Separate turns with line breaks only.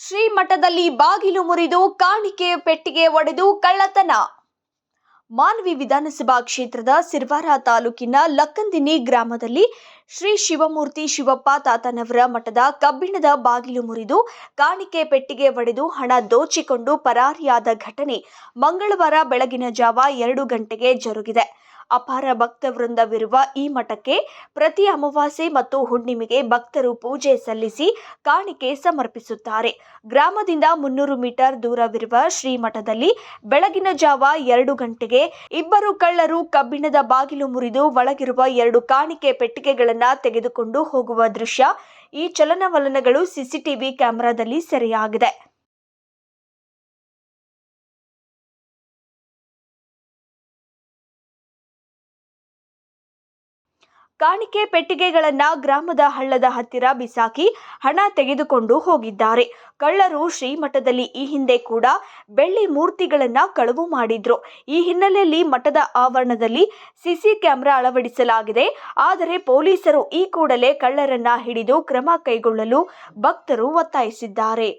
ಶ್ರೀಮಠದಲ್ಲಿ ಬಾಗಿಲು ಮುರಿದು ಕಾಣಿಕೆ ಪೆಟ್ಟಿಗೆ ಒಡೆದು ಕಳ್ಳತನ. ಮಾನ್ವಿ ವಿಧಾನಸಭಾ ಕ್ಷೇತ್ರದ ಸಿರ್ವಾರ ತಾಲೂಕಿನ ಲಕ್ಕಂದಿನಿ ಗ್ರಾಮದಲ್ಲಿ ಶ್ರೀ ಶಿವಮೂರ್ತಿ ಶಿವಪ್ಪ ತಾತನವರ ಮಠದ ಕಬ್ಬಿಣದ ಬಾಗಿಲು ಮುರಿದು ಕಾಣಿಕೆ ಪೆಟ್ಟಿಗೆ ಒಡೆದು ಹಣ ದೋಚಿಕೊಂಡು ಪರಾರಿಯಾದ ಘಟನೆ ಮಂಗಳವಾರ ಬೆಳಗಿನ ಜಾವ 2 ಗಂಟೆಗೆ ಜರುಗಿದೆ. ಅಪಾರ ಭಕ್ತವೃಂದವಿರುವ ಈ ಮಠಕ್ಕೆ ಪ್ರತಿ ಅಮಾವಾಸ್ಯೆ ಮತ್ತು ಹುಣ್ಣಿಮೆಗೆ ಭಕ್ತರು ಪೂಜೆ ಸಲ್ಲಿಸಿ ಕಾಣಿಕೆ ಸಮರ್ಪಿಸುತ್ತಾರೆ. ಗ್ರಾಮದಿಂದ 300 ಮೀಟರ್ ದೂರವಿರುವ ಶ್ರೀಮಠದಲ್ಲಿ ಬೆಳಗಿನ ಜಾವ 2 ಗಂಟೆಗೆ ಇಬ್ಬರು ಕಳ್ಳರು ಕಬ್ಬಿಣದ ಬಾಗಿಲು ಮುರಿದು ಒಳಗಿರುವ 2 ಕಾಣಿಕೆ ಪೆಟ್ಟಿಗೆಗಳನ್ನು ತೆಗೆದುಕೊಂಡು ಹೋಗುವ ದೃಶ್ಯ ಈ ಚಲನವಲನಗಳು ಸಿಸಿಟಿವಿ ಕ್ಯಾಮೆರಾದಲ್ಲಿ ಸೆರೆಯಾಗಿದೆ. ಕಾಣಿಕೆ ಪೆಟ್ಟಿಗೆಗಳನ್ನು ಗ್ರಾಮದ ಹಳ್ಳದ ಹತ್ತಿರ ಬಿಸಾಕಿ ಹಣ ತೆಗೆದುಕೊಂಡು ಹೋಗಿದ್ದಾರೆ. ಕಳ್ಳರು ಶ್ರೀಮಠದಲ್ಲಿ ಈ ಹಿಂದೆ ಕೂಡ ಬೆಳ್ಳಿ ಮೂರ್ತಿಗಳನ್ನು ಕಳವು ಮಾಡಿದ್ರು. ಈ ಹಿನ್ನೆಲೆಯಲ್ಲಿ ಮಠದ ಆವರಣದಲ್ಲಿ ಸಿಸಿ ಕ್ಯಾಮೆರಾ ಅಳವಡಿಸಲಾಗಿದೆ. ಆದರೆ ಪೊಲೀಸರು ಈ ಕೂಡಲೇ ಕಳ್ಳರನ್ನ ಹಿಡಿದು ಕ್ರಮ ಕೈಗೊಳ್ಳಲು ಭಕ್ತರು ಒತ್ತಾಯಿಸಿದ್ದಾರೆ.